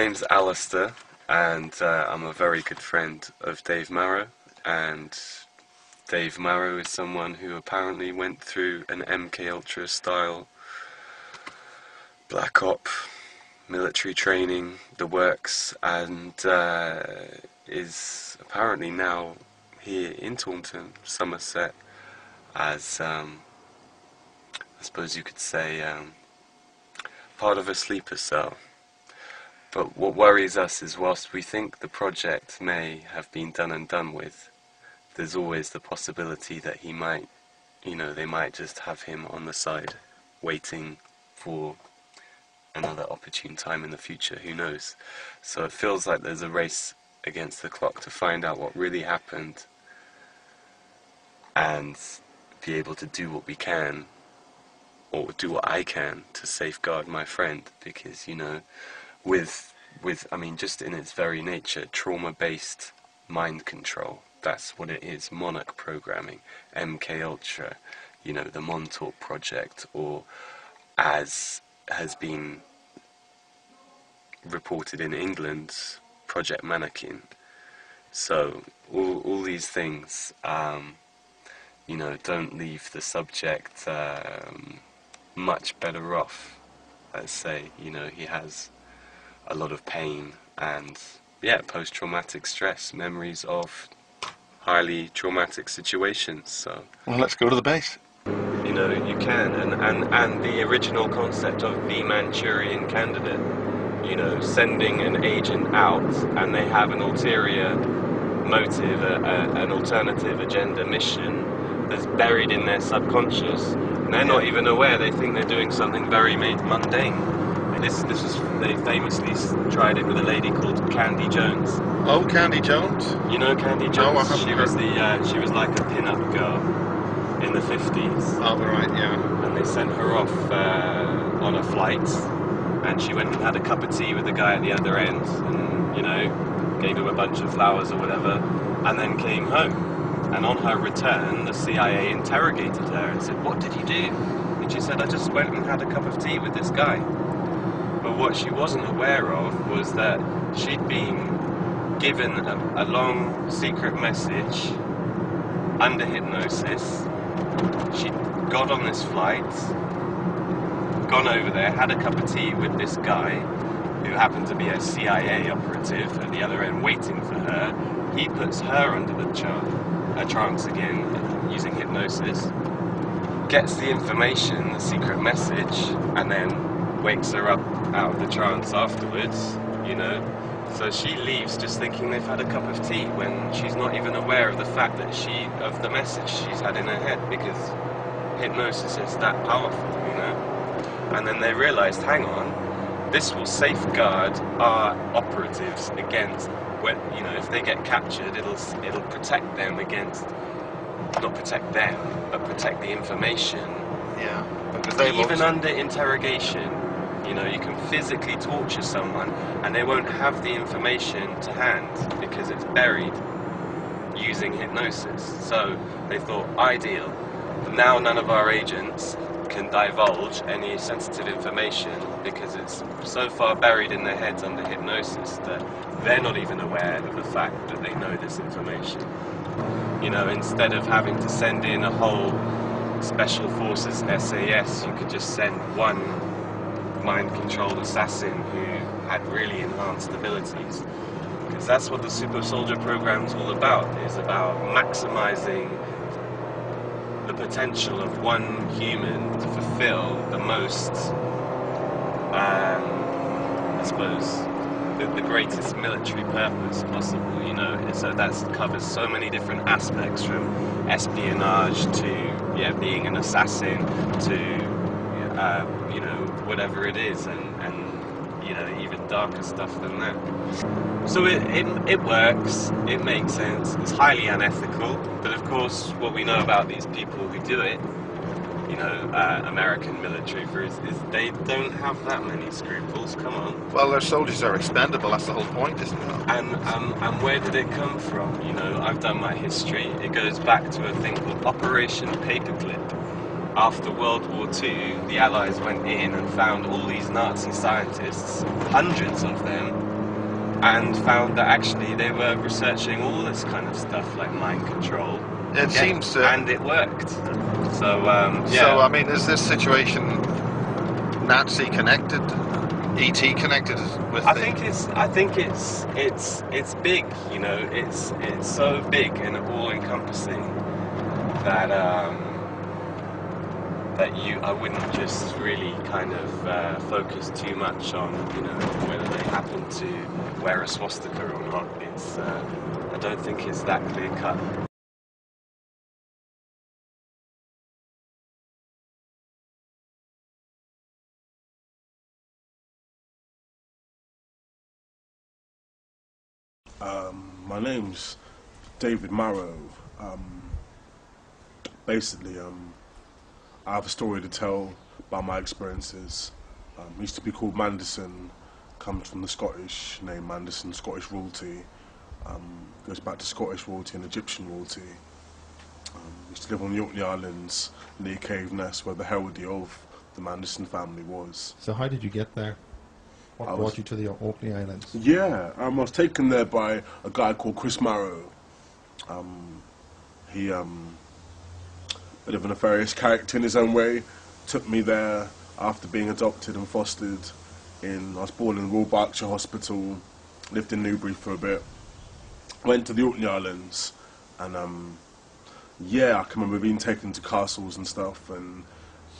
name's Alistair, and I'm a very good friend of Dave Marrow, and Dave Marrow is someone who apparently went through an MK Ultra style Black Op military training, the works, and is apparently now here in Taunton, Somerset, as I suppose you could say part of a sleeper cell. But what worries us is, whilst we think the project may have been done and done with, there's always the possibility that he might, they might just have him on the side, waiting for another opportune time in the future, who knows. So it feels like there's a race against the clock to find out what really happened and be able to do what we can, or do what I can, to safeguard my friend, because, with I mean, just in its very nature, trauma-based mind control, that's what it is. Monarch programming, MK Ultra, the Montauk Project, or as has been reported in England, Project Monarch. So all these things, don't leave the subject much better off. Let's say, he has a lot of pain and, post-traumatic stress, memories of highly traumatic situations. So, well, let's go to the base. You can, and the original concept of the Manchurian candidate, sending an agent out and they have an ulterior motive, an alternative agenda, mission that's buried in their subconscious, and they're not even aware. They think they're doing something very mundane. They famously tried it with a lady called Candy Jones. Oh, Candy Jones? You know Candy Jones? No, she was like a pin-up girl in the 50s. Oh, right, yeah. And they sent her off on a flight, and she went and had a cup of tea with the guy at the other end, and, gave him a bunch of flowers or whatever, and then came home. And on her return, the CIA interrogated her and said, "What did you do?" And she said, "I just went and had a cup of tea with this guy." But what she wasn't aware of was that she'd been given a long secret message under hypnosis. She'd got on this flight, gone over there, had a cup of tea with this guy, who happened to be a CIA operative at the other end waiting for her. He puts her under the trance again, using hypnosis, gets the information, the secret message, and then wakes her up out of the trance afterwards, So she leaves just thinking they've had a cup of tea, when she's not even aware of the fact that of the message she's had in her head, because hypnosis is that powerful, And then they realized, hang on, this will safeguard our operatives against, if they get captured, it'll protect them against, not protect them, but protect the information. Yeah. Because even under interrogation, you can physically torture someone and they won't have the information to hand because it's buried using hypnosis. So they thought, ideal. Now none of our agents can divulge any sensitive information because it's so far buried in their heads under hypnosis that they're not even aware of the fact that they know this information. Instead of having to send in a whole Special Forces SAS, you could just send one mind-controlled assassin who had really enhanced abilities. Because that's what the Super Soldier Program's all about. It's about maximizing the potential of one human to fulfill the most, I suppose, the greatest military purpose possible, So that covers so many different aspects, from espionage to, being an assassin to, whatever it is, and even darker stuff than that. So it works, it makes sense, it's highly unethical, but of course what we know about these people who do it, American military, is they don't have that many scruples, come on. Well, their soldiers are expendable, that's the whole point, isn't it? And where did it come from? I've done my history. It goes back to a thing called Operation Paperclip. After World War II, the Allies went in and found all these Nazi scientists, hundreds of them, and found that actually they were researching all this kind of stuff like mind control. It seems to. And it worked. So yeah. So I mean, is this situation Nazi connected, ET connected with? I think it's big. You know, it's so big and all encompassing that I wouldn't just really kind of focus too much on, you know, whether they happen to wear a swastika or not. It's I don't think it's that clear cut. My name's David Marrow. Basically, I have a story to tell about my experiences. It used to be called Manderson, comes from the Scottish name Manderson, Scottish royalty. Goes back to Scottish royalty and Egyptian royalty. Used to live on the Orkney Islands near Caveness, where the heraldry of the Manderson family was. So how did you get there? What brought you to the Orkney Islands? Yeah, I was taken there by a guy called Chris Marrow. He, bit of a nefarious character in his own way, took me there after being adopted and fostered. I was born in Royal Berkshire Hospital, lived in Newbury for a bit, went to the Orkney Islands, and yeah, I can remember being taken to castles and stuff. And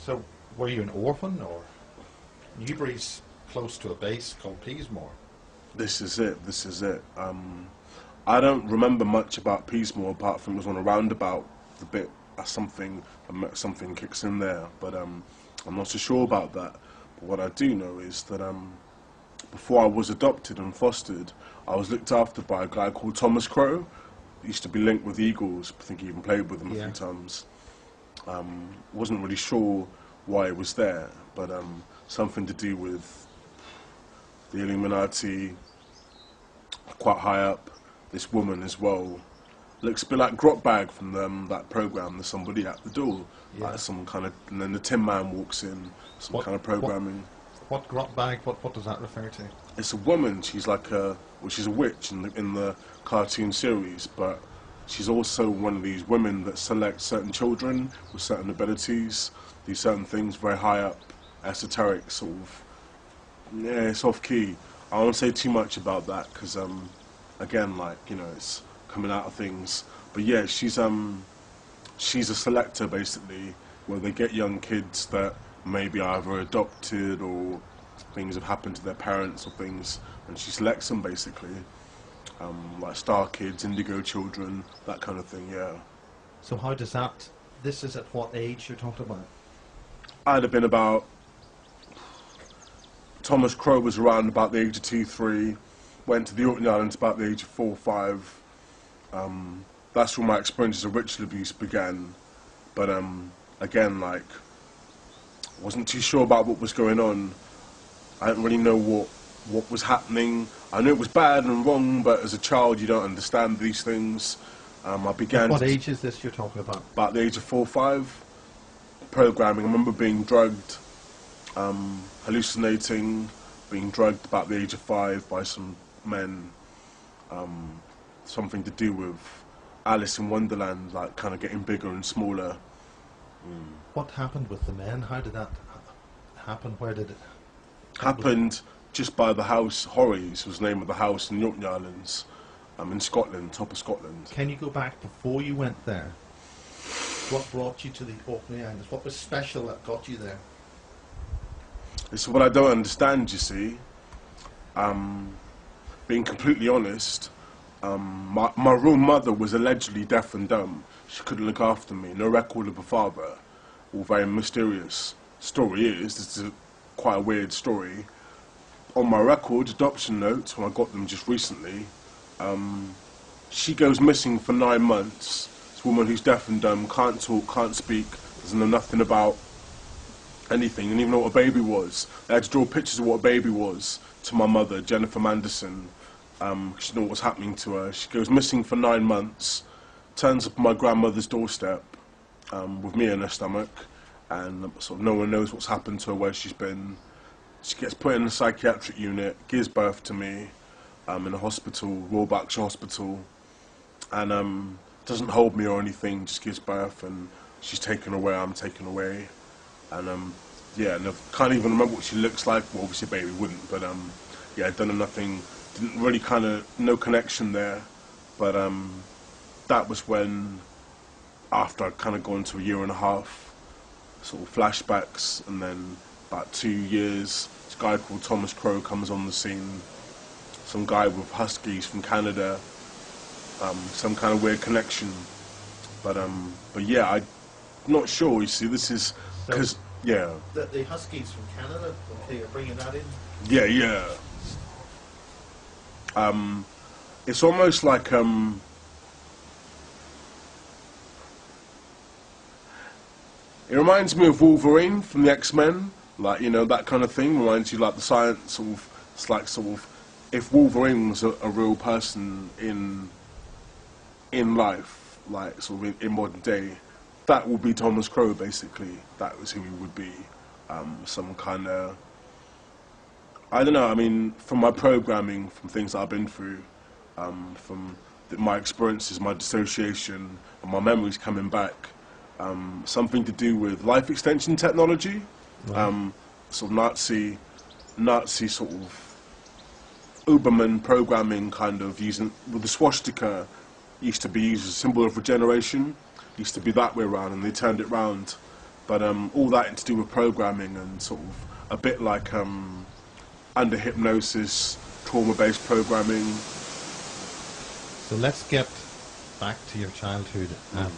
so, were you an orphan, or Newbury's close to a base called Peasmore? This is it. I don't remember much about Peasmore apart from it was on a roundabout. The bit something kicks in there, but I'm not so sure about that. But what I do know is that before I was adopted and fostered, I was looked after by a guy called Thomas Crow. He used to be linked with Eagles. I think he even played with them a few times. Wasn't really sure why he was there, but something to do with the Illuminati, quite high up. This woman as well looks a bit like Grotbag from that program. There's somebody at the door, like some kind of, and then the Tin Man walks in, kind of programming. What Grotbag? What does that refer to? It's a woman. She's like she's a witch in the cartoon series, but she's also one of these women that select certain children with certain abilities, do certain things very high up, esoteric sort of. Yeah, it's off key. I won't say too much about that because again, like, you know, it's coming out of things. But yeah, she's a selector basically, where they get young kids that maybe either adopted or things have happened to their parents or things, and she selects them basically, like star kids, indigo children, that kind of thing. Yeah. So how does that? This is at what age you're talking about? I'd have been about. Thomas Crow was around about the age of 2, 3. Went to the Orkney Islands about the age of 4, 5. That's where my experiences of ritual abuse began. But again, like, wasn't too sure about what was going on. I didn't really know what was happening. I knew it was bad and wrong, but as a child you don't understand these things. I began. What age is this you're talking about? About the age of 4, 5. Programming. I remember being drugged, hallucinating, being drugged about the age of 5 by some men. Something to do with Alice in Wonderland, like kind of getting bigger and smaller. What happened with the men? How did that happen? Where did it happened? Just by the house. Horries was the name of the house in the Orkney Islands, in Scotland, top of Scotland. Can you go back before you went there? What brought you to the Orkney Islands? What was special that got you there? It's what I don't understand, you see. Being completely honest, my real mother was allegedly deaf and dumb. She couldn't look after me. No record of a father. All very mysterious. Story is, this is quite a weird story. On my record, adoption notes, when I got them just recently, she goes missing for 9 months. This woman who's deaf and dumb, can't talk, can't speak, doesn't know nothing about anything, didn't even know what a baby was. I had to draw pictures of what a baby was to my mother, Jennifer Manderson. She didn't know what was happening to her. She goes missing for 9 months, turns up on my grandmother's doorstep with me in her stomach, and sort of no one knows what's happened to her, where she's been. She gets put in a psychiatric unit, gives birth to me. in a hospital, Royal Berkshire Hospital, and doesn't hold me or anything, just gives birth, and she's taken away, I'm taken away, and yeah, and I can't even remember what she looks like. Well, obviously a baby wouldn't, but yeah, I'd done nothing, didn't really kind of, no connection there, but that was when, after I'd kind of gone to a year and a half, sort of flashbacks, and then about 2 years, this guy called Thomas Crow comes on the scene, some guy with huskies from Canada, some kind of weird connection, but yeah, I'm not sure. You see, this is because yeah, the huskies from Canada. Okay, you're bringing that in. yeah. It's almost like it reminds me of Wolverine from the X-Men, like, you know, that kind of thing. Reminds you like the science sort of. It's like sort of if Wolverine was a real person in life, like sort of in modern day, that would be Thomas Crow, basically. That was who he would be. Some kind of, I don't know, I mean, from my programming, from things that I've been through, from my experiences, my dissociation, and my memories coming back, something to do with life extension technology, Right. sort of Nazi sort of Uberman programming, kind of using, with the swastika, used to be used as a symbol of regeneration, used to be that way around, and they turned it round. But all that to do with programming, and sort of a bit like under hypnosis, trauma-based programming. So let's get back to your childhood at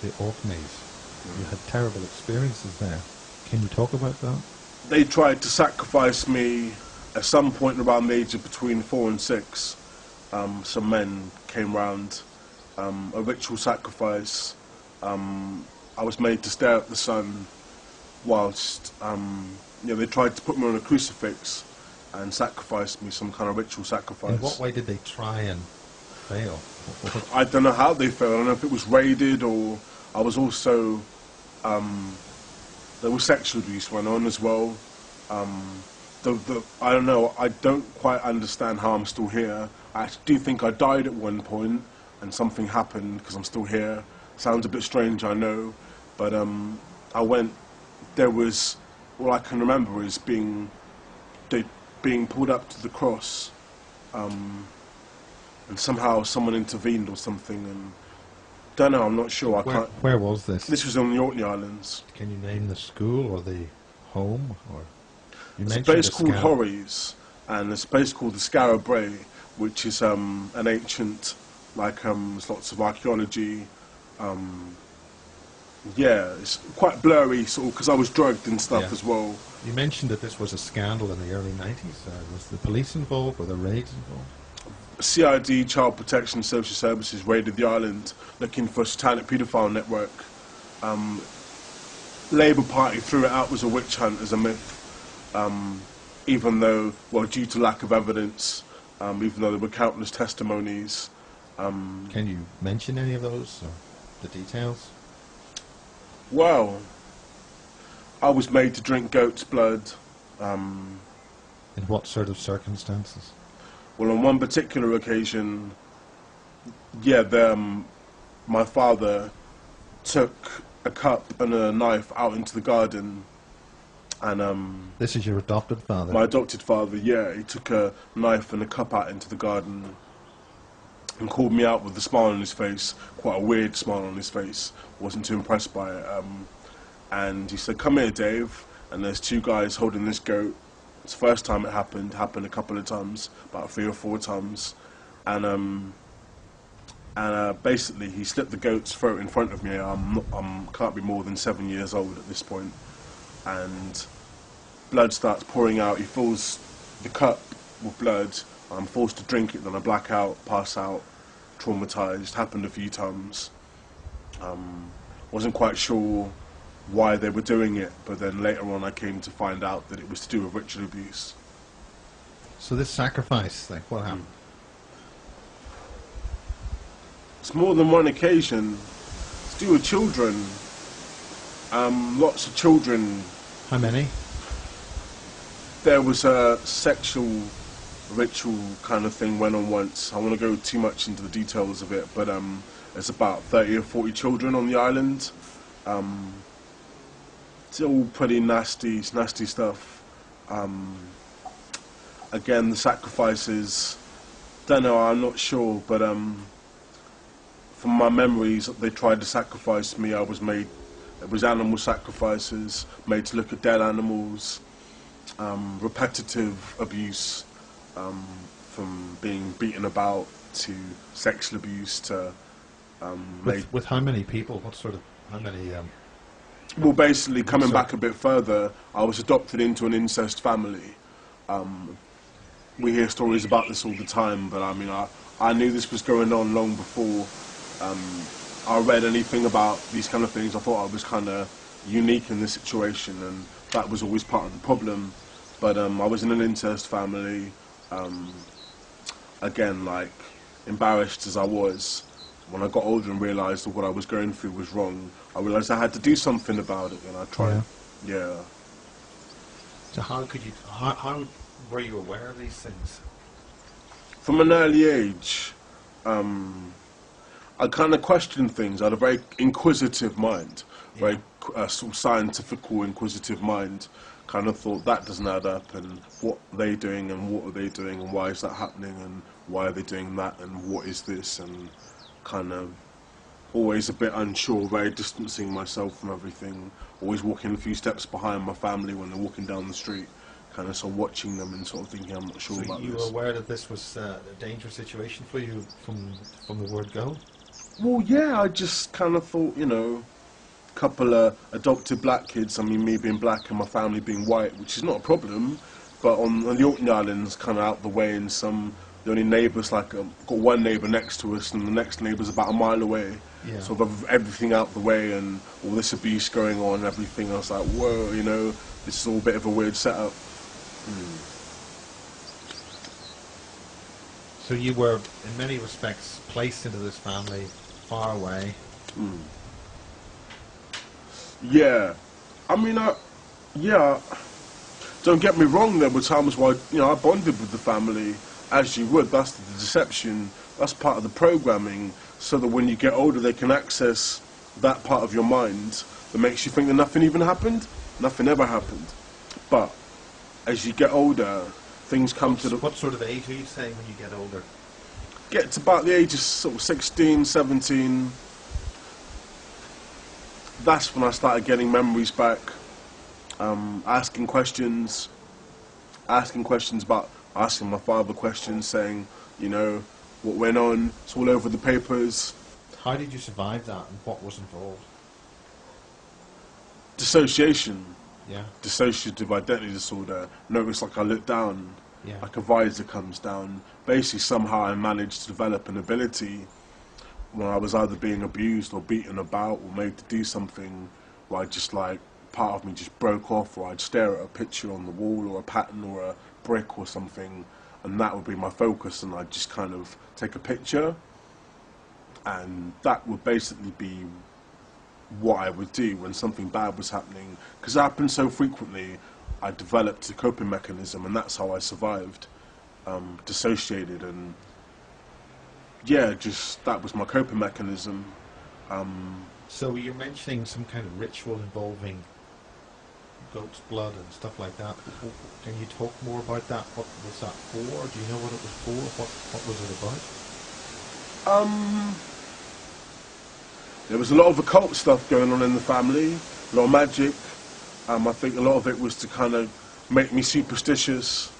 the Orkneys. You had terrible experiences there. Can you talk about that? They tried to sacrifice me at some point around the age of between 4 and 6. Some men came round, a ritual sacrifice. I was made to stare at the sun whilst, you know, they tried to put me on a crucifix and sacrifice me, some kind of ritual sacrifice. In what way did they try and fail? I don't know how they failed. I don't know if it was raided, or I was also, there was sexual abuse went on as well. I don't know, I don't quite understand how I'm still here. I actually do think I died at one point and something happened because I'm still here. Sounds a bit strange, I know, but I went, there was, all I can remember is being pulled up to the cross, and somehow someone intervened or something, and don't know, I'm not sure. Where was this? This was on the Orkney Islands. Can you name the school or the home? Or you There's a mentioned place the called Scout. Horries, and there's a place called the Scarab Bray, which is an ancient, like there's lots of archaeology. Yeah, it's quite blurry, sort of, because I was drugged and stuff Yeah. as well. You mentioned that this was a scandal in the early 90s. Was the police involved? Were the raids involved? CID, Child Protection Social Services, raided the island looking for a satanic paedophile network. Labour Party threw it out as a witch hunt, as a myth, even though, well, due to lack of evidence, even though there were countless testimonies. Can you mention any of those, or the details? Well, I was made to drink goat's blood. In what sort of circumstances? Well, on one particular occasion, yeah, my father took a cup and a knife out into the garden, and This is your adopted father? my adopted father, yeah, he took a knife and a cup out into the garden and called me out with a smile on his face, quite a weird smile on his face. Wasn't too impressed by it. And he said, "Come here, Dave." And there's two guys holding this goat. It's the first time it happened a couple of times, about 3 or 4 times. And basically he slit the goat's throat in front of me. Can't be more than 7 years old at this point. And blood starts pouring out. He fills the cup with blood. I'm forced to drink it, then I black out, pass out, traumatized. Happened a few times. Wasn't quite sure why they were doing it, but then later on I came to find out that it was to do with ritual abuse. So this sacrifice, like, what happened? It's more than one occasion. It's to do with children. Lots of children. How many? There was a sexual, ritual kind of thing went on once. I want to go too much into the details of it, but there's about 30 or 40 children on the island. It's all pretty nasty stuff. Again, the sacrifices, don't know, I'm not sure, but from my memories, they tried to sacrifice me. It was animal sacrifices, made to look at dead animals, repetitive abuse, from being beaten about to sexual abuse to with how many people? What sort of, how many? Well, basically, coming back a bit further, I was adopted into an incest family. We hear stories about this all the time, but I mean, I knew this was going on long before I read anything about these kind of things. I thought I was kind of unique in this situation, and that was always part of the problem. But I was in an incest family. Again, like, embarrassed as I was, when I got older and realised that what I was going through was wrong, I realised I had to do something about it, and I tried. Yeah. So how could you? How were you aware of these things? From an early age, I kind of questioned things. I had a very inquisitive mind, very sort of scientifical, inquisitive mind. Kind of thought that doesn't add up, and what are they doing, and what are they doing, and why is that happening, and why are they doing that, and what is this, and kind of always a bit unsure, very distancing myself from everything, always walking a few steps behind my family when they're walking down the street, kind of sort of watching them and sort of thinking I'm not sure about this. So you were aware that this was a dangerous situation for you from the word go? Well, yeah, I just kind of thought, you know, a couple of adopted black kids, I mean, me being black and my family being white, which is not a problem, but on the Orkney Islands, kind of out the way, and the only neighbours, like, got one neighbour next to us, and the next neighbour's about a mile away. Yeah. Sort of everything out the way, and all this abuse going on and everything. I was like, whoa, you know, this is all a bit of a weird setup. So you were, in many respects, placed into this family far away. Yeah. I mean, yeah, don't get me wrong, there were times where, you know, I bonded with the family, as you would. That's the deception, that's part of the programming, so that when you get older they can access that part of your mind that makes you think that nothing even happened. Nothing ever happened. But as you get older, things come to the... What sort of age are you saying when you get older? Get to about the age of sort of 16, 17. That's when I started getting memories back, asking questions about, asking my father questions, saying, you know, what went on, it's all over the papers. How did you survive that, and what was involved? Dissociation. Yeah. Dissociative identity disorder. Notice, like, I look down, like a visor comes down. Basically, somehow I managed to develop an ability when I was either being abused or beaten about or made to do something where I just, like, part of me just broke off, or I'd stare at a picture on the wall or a pattern or a brick or something, and that would be my focus, and I'd just kind of take a picture, and that would basically be what I would do when something bad was happening. Because it happened so frequently, I developed a coping mechanism, and that's how I survived, dissociated, and yeah, just that was my coping mechanism. So you're mentioning some kind of ritual involving goat's blood and stuff like that. Can you talk more about that? What was that for? Do you know what it was for? What was it about? There was a lot of occult stuff going on in the family, a lot of magic. I think a lot of it was to kind of make me superstitious,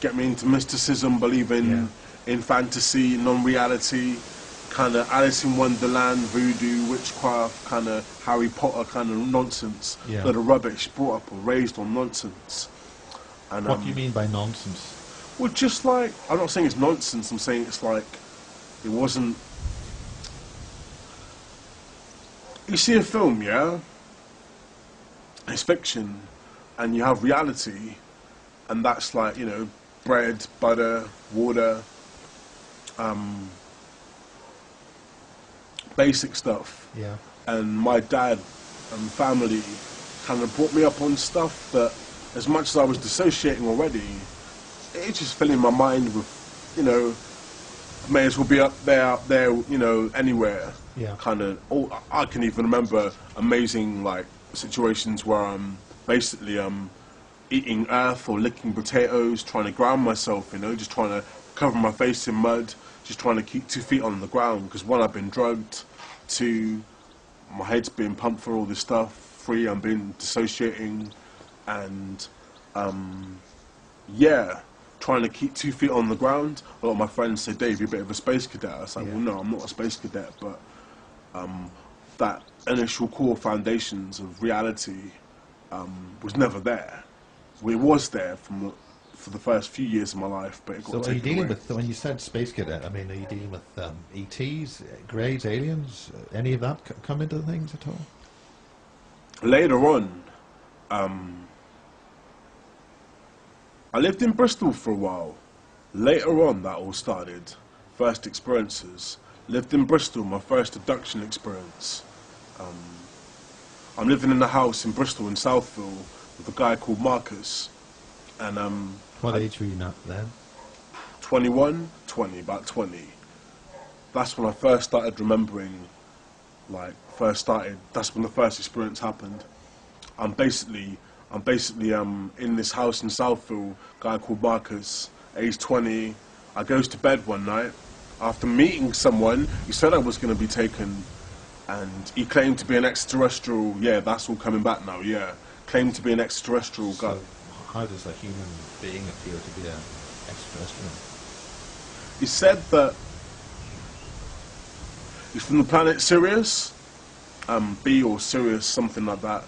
get me into mysticism, believing in fantasy, non-reality, kind of Alice in Wonderland, voodoo, witchcraft, kind of Harry Potter kind of nonsense, that are rubbish, brought up or raised on nonsense. And what do you mean by nonsense? Well, just like, I'm not saying it's nonsense, I'm saying it's like, it wasn't... You see a film, yeah? It's fiction, and you have reality, and that's like, you know, bread, butter, water, basic stuff. Yeah. And my dad and family kind of brought me up on stuff that, as much as I was dissociating already, it's just filling my mind with, you know, may as well be up there, you know, anywhere. Yeah. Kind of. I can even remember amazing like situations where I'm basically eating earth or licking potatoes, trying to ground myself, you know, just trying to cover my face in mud, just trying to keep 2 feet on the ground. Because one, I've been drugged. 2, my head's being pumped for all this stuff. 3, I'm being dissociating, and yeah, trying to keep 2 feet on the ground. A lot of my friends say, Dave, you're a bit of a space cadet. I was like, well, no, I'm not a space cadet, but that initial core foundations of reality was never there. It was there for the first few years of my life, but it got So are you taken dealing away. with, when you said space cadet, I mean, are you dealing with ETs, greys, aliens, any of that come into things at all? Later on, I lived in Bristol for a while. Later on, that all started. First experiences. Lived in Bristol, my first abduction experience. I'm living in a house in Bristol in Southville with a guy called Marcus. And What age were you not then? 21, 20, about 20. That's when I first started remembering, that's when the first experience happened. I'm basically in this house in Southville, guy called Marcus, age 20. I goes to bed one night after meeting someone. He said I was going to be taken, and he claimed to be an extraterrestrial. Yeah, that's all coming back now. Yeah, claimed to be an extraterrestrial guy. So how does a human being appear to be an extraterrestrial? He said that he's from the planet Sirius, B or Sirius, something like that.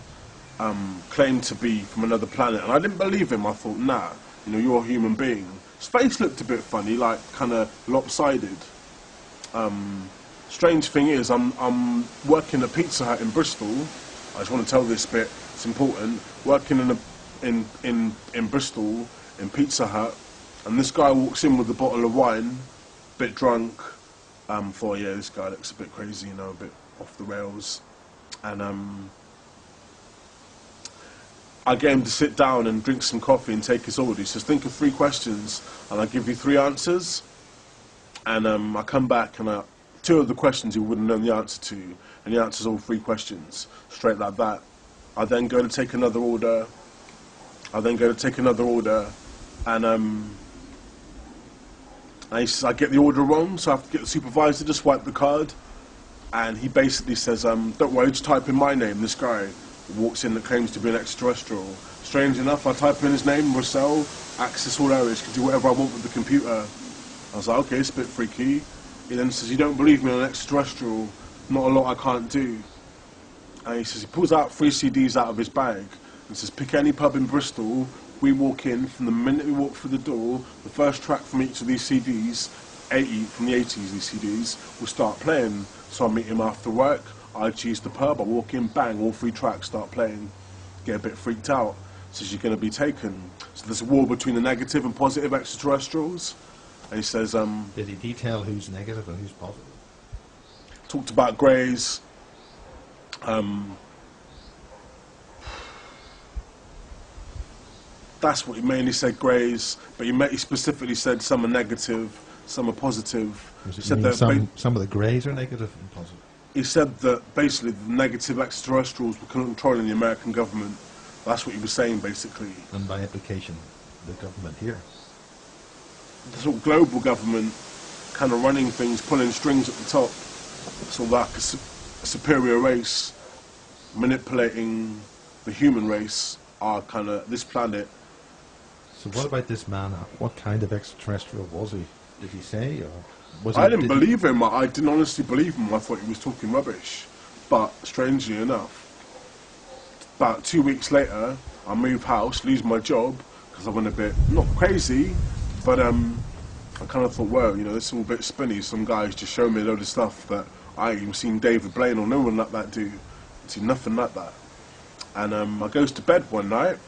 Claimed to be from another planet, and I didn't believe him. I thought, nah, you know, you're a human being. His face looked a bit funny, like kind of lopsided. Strange thing is, I'm working at Pizza Hut in Bristol. I just want to tell this bit; it's important. Working in Bristol in Pizza Hut, and this guy walks in with a bottle of wine, bit drunk. Thought, yeah, this guy looks a bit crazy, you know, a bit off the rails, and I get him to sit down and drink some coffee and take his order. He says, think of 3 questions, and I give you 3 answers. And I come back, and 2 of the questions he wouldn't know the answer to, and he answers all 3 questions, straight like that. I then go to take another order. And he says, I get the order wrong, so I have to get the supervisor to swipe the card. And he basically says, don't worry, just type in my name. This guy walks in that claims to be an extraterrestrial. Strange enough, I type in his name, Russell, access all areas, can do whatever I want with the computer. I was like, okay, it's a bit freaky. He then says, you don't believe me, I'm an extraterrestrial, not a lot I can't do. And he says, he pulls out 3 CDs out of his bag and says, pick any pub in Bristol, we walk in, from the minute we walk through the door, the first track from each of these CDs, from the 80s, these CDs, will start playing. So I meet him after work, I choose the pub, I walk in, bang, all 3 tracks start playing. Get a bit freaked out. Says you're going to be taken. So there's a war between the negative and positive extraterrestrials. And he says, Did he detail who's negative and who's positive? Talked about greys. That's what he mainly said, greys. But he specifically said some are negative, some are positive. Does it Said mean that some of the greys are negative and positive? he said that basically the negative extraterrestrials were controlling the American government. That's what he was saying, basically. And by implication, the government here. The sort of global government kind of running things, pulling strings at the top. Sort of like a superior race manipulating the human race, our kind of, this planet. So what about this man? What kind of extraterrestrial was he? Did he say? Or was he, I didn't believe him. I didn't honestly believe him. I thought he was talking rubbish. But strangely enough, about 2 weeks later, I move house, lose my job, because I went a bit, not crazy, but I kind of thought, well, you know, this is all a bit spinny. Some guys just show me a load of stuff that I ain't even seen David Blaine or no one like that do. Seen nothing like that. And I goes to bed one night,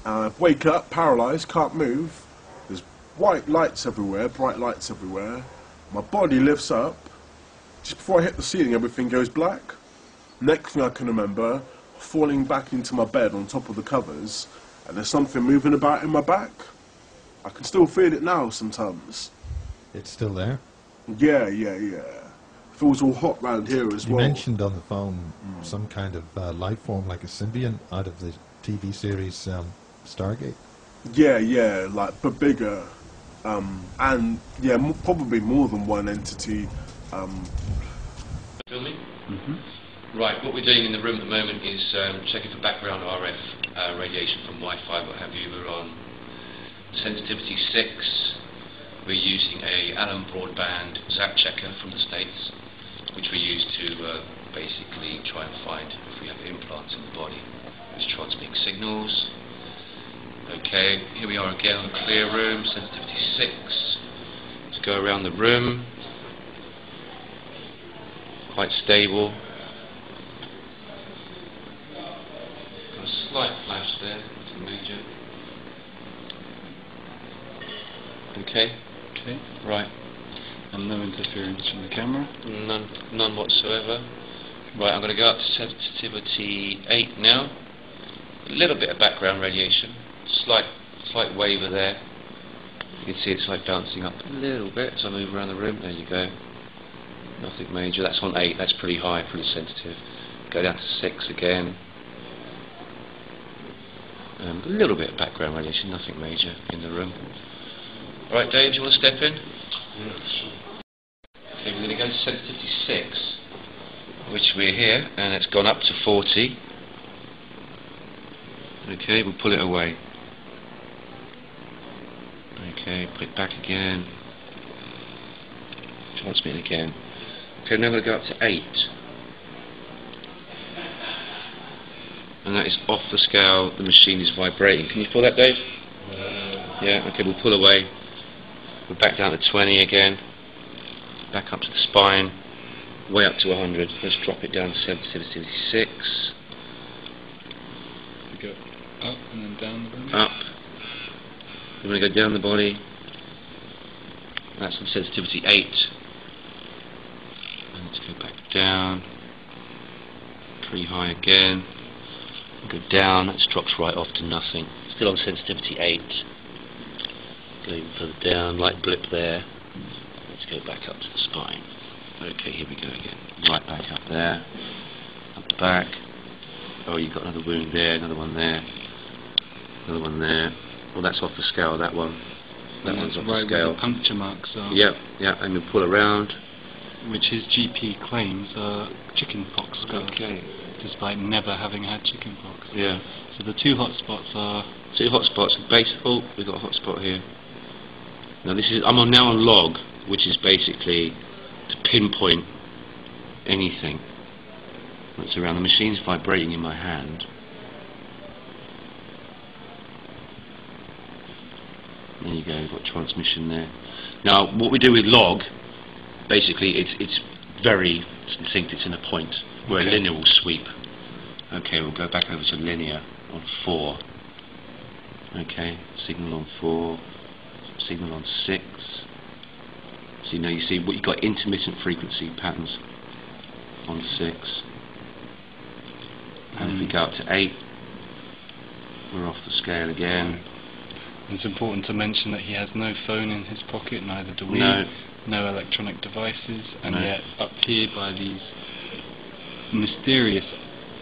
and I wake up, paralysed, can't move. There's white lights everywhere, bright lights everywhere. My body lifts up. Just before I hit the ceiling, everything goes black. Next thing I can remember, falling back into my bed on top of the covers, and there's something moving about in my back. I can still feel it now sometimes. It's still there. Yeah, yeah, yeah. Feels all hot round here as You well. mentioned on the phone some kind of life form, like a symbiont out of the TV series Stargate. Yeah, yeah, like, but bigger. And, yeah, probably more than one entity. Filming? Right, what we're doing in the room at the moment is checking for background RF radiation from Wi-Fi, what have you. We're on sensitivity 6. We're using a Allen broadband zap checker from the States, which we use to basically try and find if we have implants in the body which transmit signals. Okay, here we are again on the clear room, sensitivity 6. Let's go around the room. Quite stable. Got a slight flash there, nothing major. Okay. Okay. Right. And no interference from the camera? None whatsoever. Right, I'm going to go up to sensitivity 8 now. A little bit of background radiation. Slight waver there. You can see it's like bouncing up a little bit as I move around the room. There you go. Nothing major. That's on 8. That's pretty high, pretty sensitive. Go down to 6 again. A little bit of background radiation. Nothing major in the room. Right, Dave, do you want to step in? Yeah, sure. Okay, we're going to go to sensitivity 6, which we're here, and it's gone up to 40. Okay, we'll pull it away. Okay, put it back again. Transmit again. Okay, now we're going to go up to 8. And that is off the scale, the machine is vibrating. Can you pull that, Dave? Yeah, okay, we'll pull away. We're back down to 20 again. Back up to the spine. Way up to 100. Let's drop it down to sensitivity 6. We go up and then down the body? Up. We're going to go down the body. That's on sensitivity 8. And let's go back down. Pretty high again. Go down, that drops right off to nothing. Still on sensitivity 8. Go even further down, light blip there. Let's go back up to the spine. Okay, here we go again. Right back up there. Up the back. Oh, you've got another wound there, another one there. Another one there. Well, that's off the scale, that one. That one's off the scale. Where the puncture marks are. Yep, yep, and we pull around. Which his GP claims are chicken pox scars. Okay. Despite never having had chicken pox. Yeah. So the two hot spots are... Two hot spots. Base. Oh, we've got a hot spot here. Now this is. I'm now on log, which is basically to pinpoint anything that's around. The machine's vibrating in my hand. There you go. We've got transmission there. Now, what we do with log, basically, it's very distinct. It's in a point where a linear will sweep. Okay, we'll go back over to linear on 4. Okay, signal on 4, signal on 6. So now you see what you've got intermittent frequency patterns on 6. And if we go up to 8, we're off the scale again. It's important to mention that he has no phone in his pocket, neither do we. No electronic devices, and yet up here by these mysterious,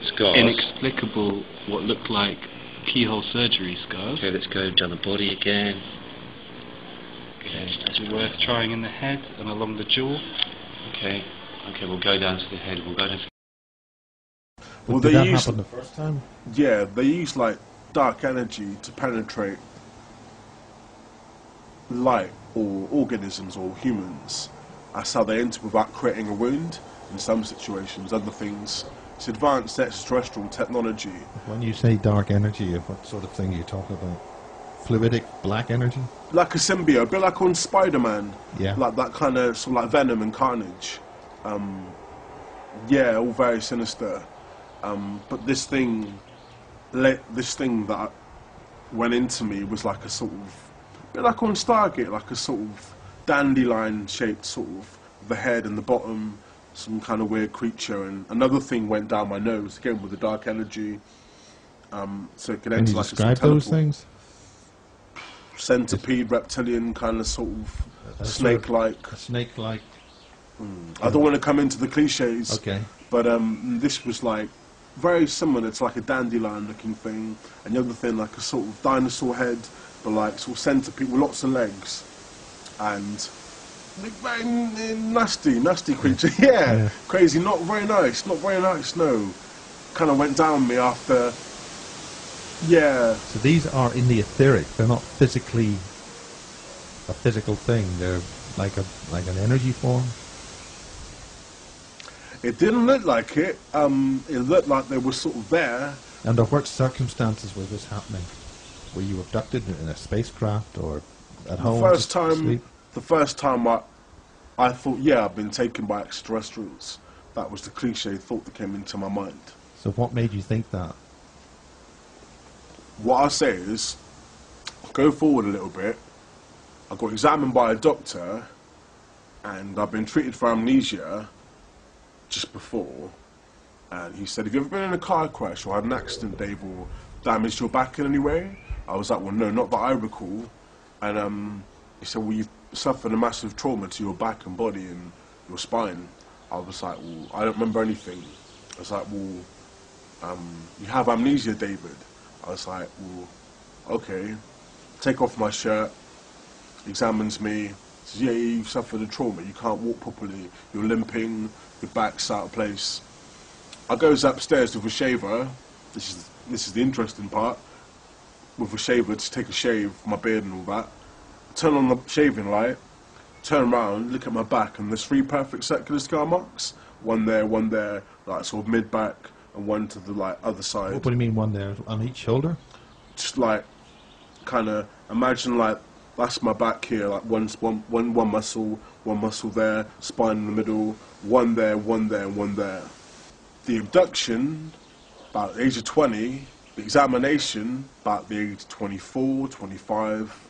scars, inexplicable, what look like keyhole surgery scars. Okay, let's go down the body again. Okay, that's worth trying in the head and along the jaw. Okay, okay, we'll go down to the head. We'll go down to. Well, did that happen the first time? Yeah, they use like dark energy to penetrate light or organisms or humans. That's how they enter without creating a wound in some situations. Other things, it's advanced extraterrestrial technology. When you say dark energy, what sort of thing are you talking about? Fluidic black energy? Like a symbiote, a bit like on Spider-Man. Yeah. Like that kind of, sort of like Venom and Carnage. Yeah, all very sinister. But this thing that went into me was like a sort of, a bit like on Stargate, like a sort of dandelion-shaped sort of the head and the bottom, some kind of weird creature, and another thing went down my nose again with the dark energy. So it could enter like a describe those things? centipede, reptilian kind of sort of snake-like. Snake-like. I don't want to come into the cliches. Okay. But this was like very similar to like a dandelion-looking thing, and the other thing like a sort of dinosaur head, but like sort of centipede with lots of legs, and very nasty creature. Yeah, crazy. Not very nice. No, kind of went down me after. Yeah. So these are in the etheric. They're not physically a physical thing. They're like an energy form. It didn't look like it. It looked like they were sort of there. Under what circumstances was this happening? Were you abducted in a spacecraft or at home? The first time I thought, yeah, I've been taken by extraterrestrials. That was the cliche thought that came into my mind. So what made you think that? What I say is, go forward a little bit. I got examined by a doctor, and I've been treated for amnesia just before. And he said, have you ever been in a car crash or had an accident, Dave, or damaged your back in any way? I was like, well, no, not that I recall. And he said, well, you've suffered a massive trauma to your back and body and your spine. I was like, well, I don't remember anything. I was like, well, you have amnesia, David. I was like, well, okay. Take off my shirt, examines me, says, yeah, you've suffered a trauma, you can't walk properly, you're limping, your back's out of place. I goes upstairs with a shaver, this is the interesting part, with a shaver to take a shave, my beard and all that. Turn on the shaving light, turn around, look at my back, and there's 3 perfect circular scar marks. One there, like sort of mid-back, and one to the like other side. What do you mean one there? On each shoulder? Just like, kind of, imagine like, that's my back here, like one muscle there, spine in the middle, one there, and one there. The abduction, about the age of 20, the examination, about the age of 24, 25,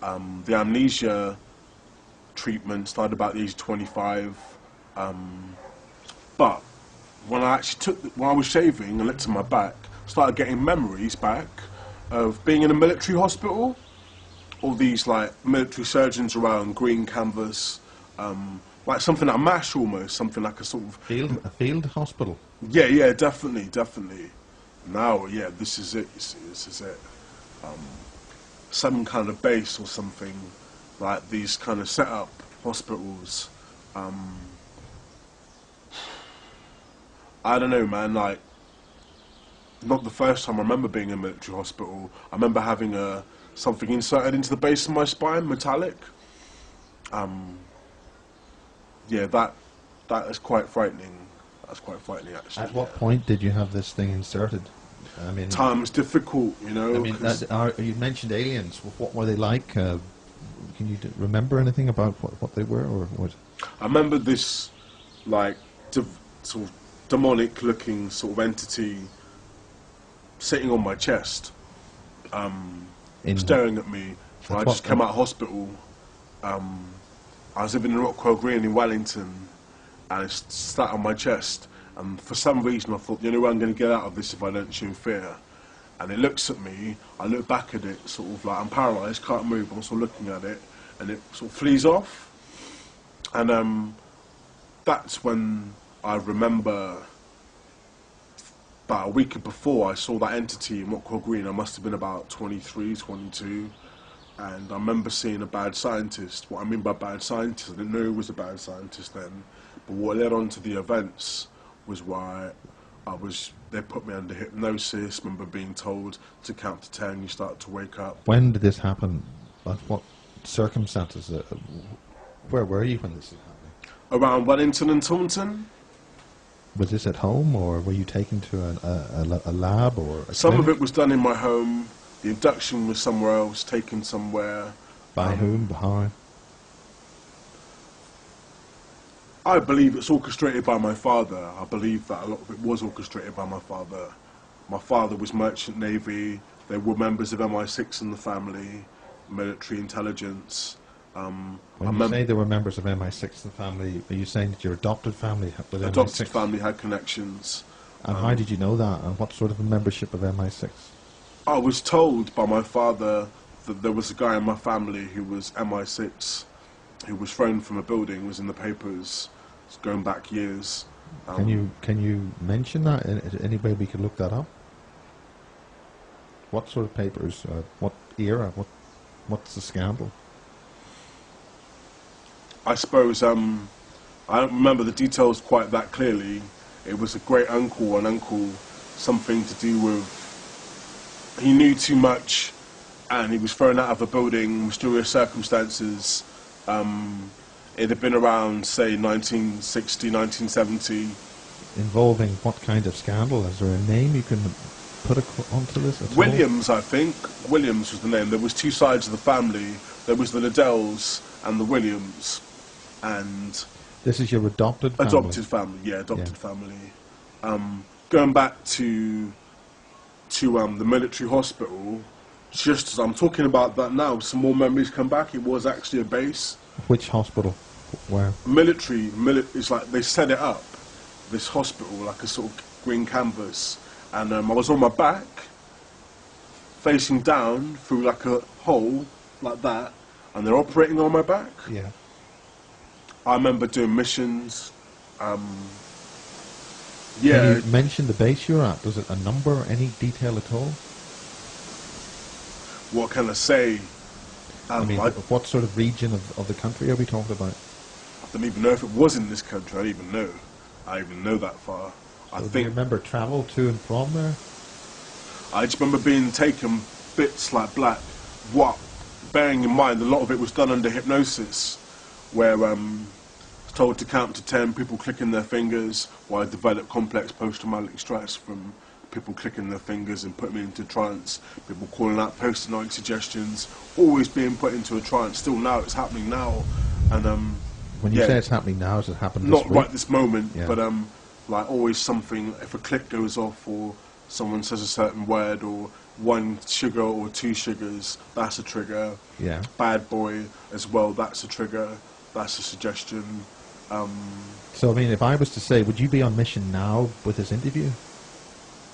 the amnesia treatment started about the age of 25, but when I actually when I was shaving and looked at my back, started getting memories back of being in a military hospital. All these like military surgeons around, green canvas, like something like MASH almost, something like a sort of field hospital. Yeah, definitely. Now, yeah, this is it. This is it. Some kind of base or something, like these kind of set up hospitals. I don't know, man. Like, not the first time I remember being in a military hospital. I remember having something inserted into the base of my spine, metallic. Yeah, that is quite frightening. That's quite frightening, actually. At what point did you have this thing inserted? I mean, time's difficult, you know. I mean, you mentioned aliens. What were they like? Can you remember anything about what they were, or what? I remember this, like, sort of demonic-looking sort of entity sitting on my chest, staring at me. I just came out of hospital. I was living in Rockwell Green in Wellington, and it sat on my chest. And for some reason, I thought the only way I'm going to get out of this if I don't show fear. And it looks at me. I look back at it, sort of like I'm paralysed, can't move. I'm sort of looking at it, and it sort of flees off. And that's when I remember. About a week before I saw that entity in Rockwell Green, I must have been about 23, 22, and I remember seeing a bad scientist. What I mean by bad scientist, I didn't know he was a bad scientist then, but what led on to the events was why they put me under hypnosis. I remember being told to count to 10, you start to wake up. When did this happen? At what circumstances? Where were you when this was happening? Around Wellington and Taunton. Was this at home, or were you taken to a lab, or a Some clinic? of it was done in my home. The abduction was somewhere else, taken somewhere. By whom? How? I believe it's orchestrated by my father. I believe that a lot of it was orchestrated by my father. My father was merchant navy. There were members of MI6 in the family, military intelligence. When you say there were members of MI6 in the family, are you saying that your adopted family had with Adopted MI6? family had connections. And how did you know that? And what sort of a membership of MI6? I was told by my father there was a guy in my family who was MI6, who was thrown from a building, was in the papers, it's going back years. Can you mention that? Any way we could look that up? What sort of papers? What era? What's the scandal? I suppose I don't remember the details quite that clearly. It was a great uncle, something to do with he knew too much, and he was thrown out of a building, mysterious circumstances. It had been around, say, 1960, 1970. Involving what kind of scandal? Is there a name you can put onto this at Williams, I think. Williams was the name. There was two sides of the family. There was the Liddells and the Williams. And this is your adopted family? Adopted family, yeah, adopted family. Going back to the military hospital, just as I'm talking about that now, some more memories come back. It was actually a base. Which hospital? Where? Military. It's like they set it up, this hospital, like a sort of green canvas. And I was on my back, facing down through like a hole, like that, and they're operating on my back. Yeah. I remember doing missions. Yeah. Can you mention the base you're at? Does it a number, any detail at all? What can I say? I mean, what sort of region of the country are we talking about? I don't even know if it was in this country. I don't even know. I even know that far. So do you remember travel to and from there? I just remember being taken bits like black. Bearing in mind, a lot of it was done under hypnosis, where told to count to 10, people clicking their fingers, while I developed complex post-traumatic stress from people clicking their fingers and putting me into trance, people calling out post-traumatic suggestions, always being put into a trance. Still now, it's happening now. And when you say it's happening now, has it happened this not week? right this moment, yeah. But like always something, if a click goes off or someone says a certain word or 1 sugar or 2 sugars, that's a trigger. Yeah. Bad boy as well, that's a trigger, that's a suggestion. So I mean, if I was to say, would you be on mission now with this interview?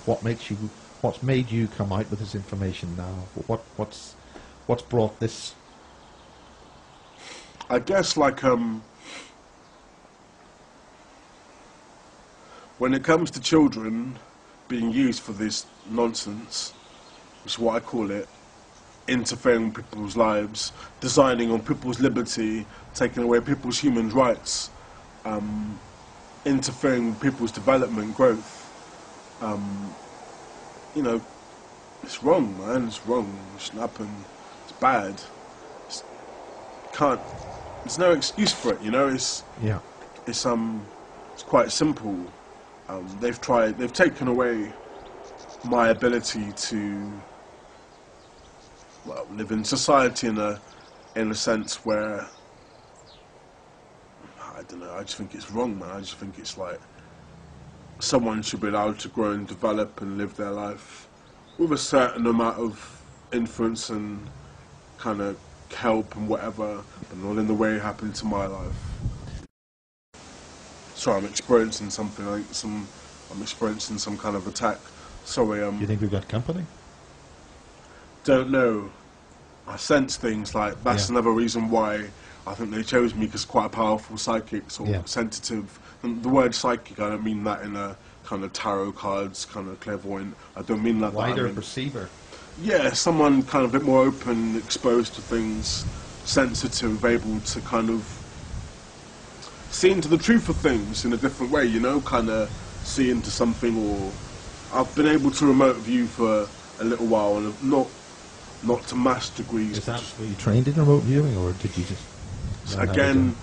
What's made you come out with this information now? What's brought this? I guess like when it comes to children being used for this nonsense, which is what I call it, interfering with people's lives, designing on people's liberty, taking away people's human rights, interfering with people's development, growth, you know, it's wrong, man, it's wrong, it shouldn't happen, it's bad, there's no excuse for it, you know, it's quite simple. They've taken away my ability to, well, live in society in a sense where, I don't know, I just think it's wrong, man. I just think it's like someone should be allowed to grow and develop and live their life with a certain amount of influence and kind of help and whatever, but not in the way it happened to my life. Sorry, I'm experiencing something. I'm experiencing some kind of attack. Sorry. You think we've got company? Don't know. I sense things like that's another reason why I think they chose me, because quite a powerful psychic, sort of sensitive. And the word psychic, I don't mean that in a kind of tarot cards, kind of clairvoyant. I don't mean that. Wider perceiver. Yeah, someone kind of a bit more open, exposed to things, sensitive, able to kind of see into the truth of things in a different way, you know, kind of see into something. Or I've been able to remote view for a little while, and not to mass degrees. Is that were you trained in remote viewing, or did you just? Again,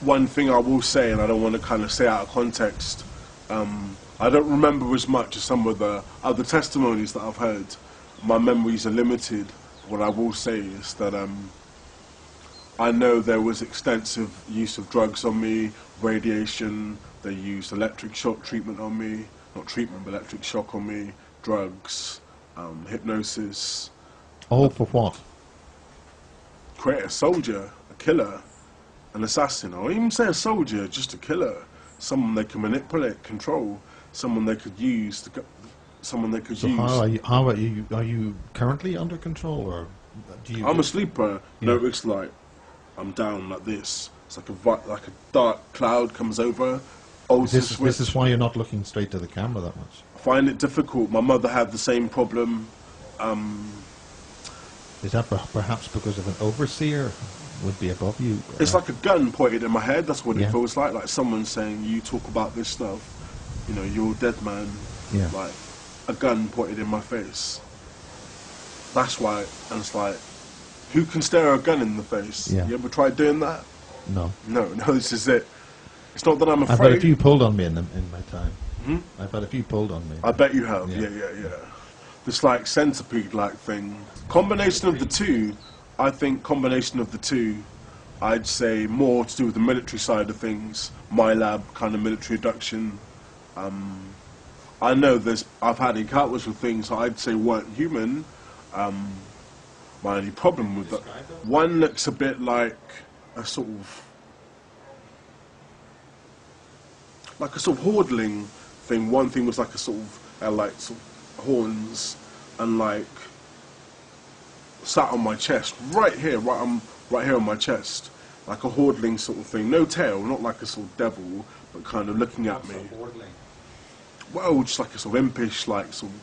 one thing I will say, and I don't want to kind of say out of context, I don't remember as much as some of the other testimonies that I've heard. My memories are limited. What I will say is that I know there was extensive use of drugs on me, radiation, they used electric shock treatment on me, not treatment, but electric shock on me, drugs, hypnosis. All for what? Create a soldier, a killer, an assassin, or even say a soldier, just a killer, someone they can manipulate, control, someone they could use, someone they could use. How are you currently under control, or Do you? I'm a sleeper. Yeah. No, it's like I'm down like this. It's like like a dark cloud comes over. This is why you're not looking straight to the camera that much. I find it difficult. My mother had the same problem. Is that perhaps because of an overseer would be above you? It's like a gun pointed in my head. That's what Yeah. it feels like. Like someone saying, "You talk about this stuff. You know, you're a dead man." Yeah. Like a gun pointed in my face. That's why. And it's like, who can stare a gun in the face? Yeah. You ever tried doing that? No. No. This is it. It's not that I'm afraid. I've had a few pulled on me in my time. Hmm? I've had a few pulled on me. I bet you have. Yeah. Yeah. This like centipede-like thing. Combination of the two. I think combination of the two. I'd say more to do with the military side of things. My lab kind of military abduction. I know I've had encounters with things I'd say weren't human. My only problem with that, one looks a bit like a sort of hordeling thing. One thing was like a sort of horns and like sat on my chest, right here on my chest, like a hordeling sort of thing. No tail, not like a sort of devil, but kind of looking at me. Well, just like a sort of impish, like sort of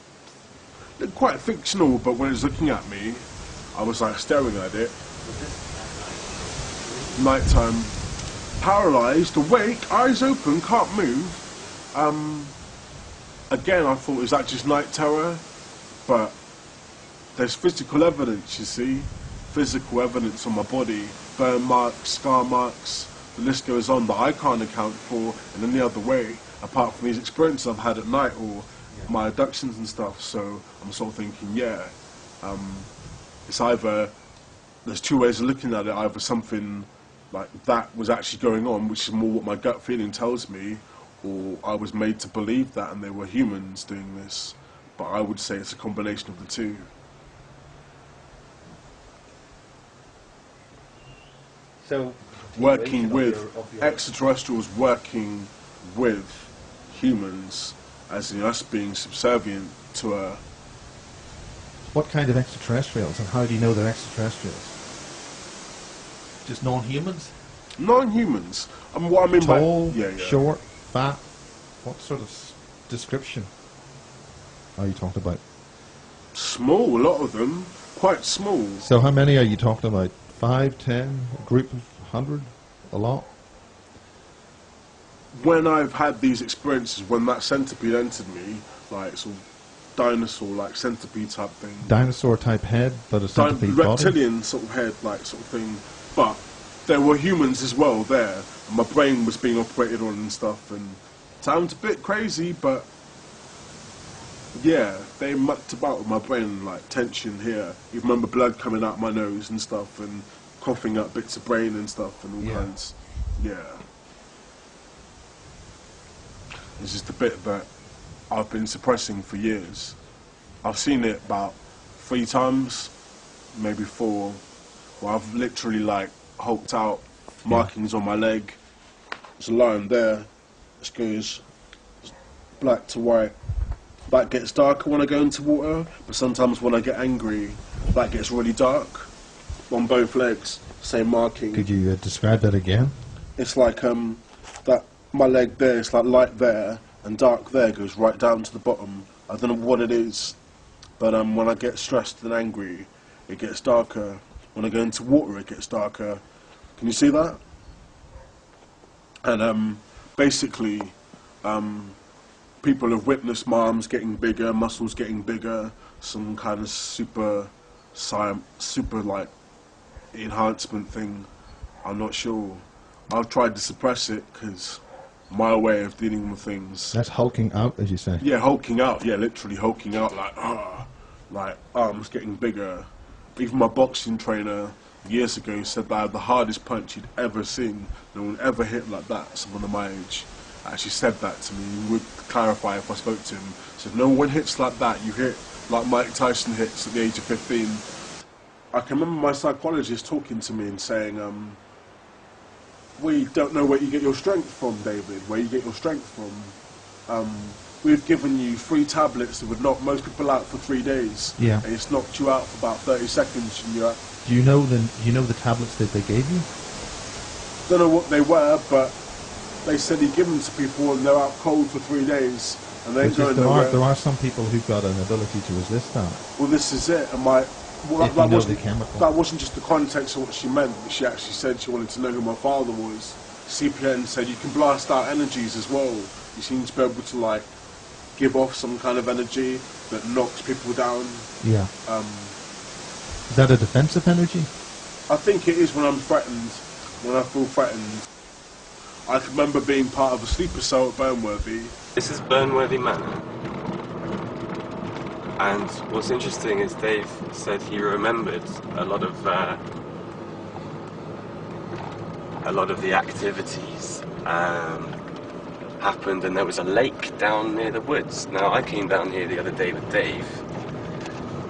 looked quite fictional. But when it was looking at me, I was like staring at it. Nighttime, paralysed, awake, eyes open, can't move. Again, I thought, is that just night terror? But there's physical evidence, you see. Physical evidence on my body. Burn marks, scar marks, the list goes on, that I can't account for in any other way, apart from these experiences I've had at night or my abductions and stuff. So I'm sort of thinking, it's either, there's two ways of looking at it, either something like that was actually going on, which is more what my gut feeling tells me, or I was made to believe that and they were humans doing this. But I would say it's a combination of the two. So, Working with extraterrestrials, working with humans, as in us being subservient to a... What kind of extraterrestrials, and how do you know they're extraterrestrials? Just non-humans? Non-humans. What I mean Tall, by... Yeah. short, fat? What sort of description are you talking about? Small, a lot of them. Quite small. So how many are you talking about? 5, 10, a group of 100? A lot? When I've had these experiences, when that centipede entered me, like sort of dinosaur, like centipede type thing. Dinosaur type head, but a centipede body? Reptilian sort of head, like sort of thing. But there were humans as well there. And my brain was being operated on and stuff, and sounds a bit crazy, but yeah, they mucked about with my brain, like tension here. You remember blood coming out my nose and stuff, and coughing up bits of brain and stuff, and all kinds. Yeah. It's just a bit that I've been suppressing for years. I've seen it about 3 times, maybe 4, where I've literally like hulked out markings on my leg. There's a line there. This goes black to white. That gets darker when I go into water, but sometimes when I get angry, that gets really dark. On both legs, same marking. Could you describe that again? It's like that my leg there, it's like light there, and dark there goes right down to the bottom. I don't know what it is, but when I get stressed and angry, it gets darker. When I go into water, it gets darker. Can you see that? And basically, people have witnessed my arms getting bigger, muscles getting bigger, some kind of super like enhancement thing. I'm not sure. I've tried to suppress it because my way of dealing with things. That's hulking out, as you say. Yeah, hulking out. Yeah, literally hulking out, like arms getting bigger. Even my boxing trainer years ago said that I had the hardest punch he'd ever seen. No one ever hit like that. Someone of my age actually said that to me. He would clarify if I spoke to him. He said, no one hits like that. You hit like Mike Tyson hits at the age of 15. I can remember my psychologist talking to me and saying, we don't know where you get your strength from, David, where you get your strength from. we've given you 3 tablets that would knock most people out for 3 days. Yeah. And it's knocked you out for about 30 seconds, and you're. Do you know the tablets that they gave you? Don't know what they were, but they said he'd give them to people and they're out cold for 3 days, and they ain't going nowhere. There are some people who've got an ability to resist that. Well, this is it. And that wasn't just the context of what she meant, but she actually said she wanted to know who my father was. CPN said you can blast out energies as well. You seem to be able to like give off some kind of energy that knocks people down. Yeah. Is that a defensive energy? I think it is when I'm threatened, when I feel threatened. I can remember being part of a sleeper cell at Burnworthy. This is Burnworthy Manor. And what's interesting is Dave said he remembered a lot of the activities happened, and there was a lake down near the woods. Now, I came down here the other day with Dave,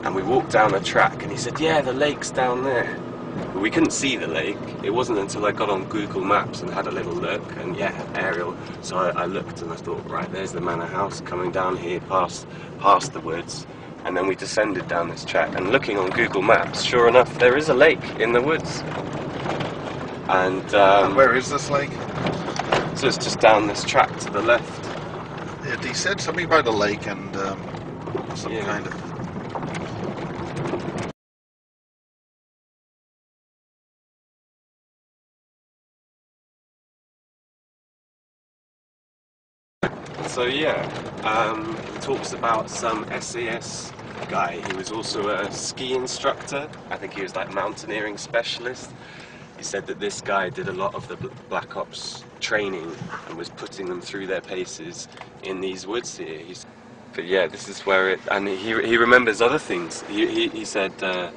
and we walked down a track, and he said, yeah, the lake's down there. But we couldn't see the lake. It wasn't until I got on Google Maps and had a little look, and yeah, aerial. So I looked and I thought, right, there's the manor house coming down here past the woods. And then we descended down this track, and looking on Google Maps, sure enough, there is a lake in the woods. And where is this lake? So it's just down this track to the left. Yeah, he said something about a lake and some kind of... So yeah, he talks about some SAS guy. He was also a ski instructor. I think he was like mountaineering specialist. He said that this guy did a lot of the Black Ops training and was putting them through their paces in these woods here. But yeah, this is where it, and he remembers other things. He said that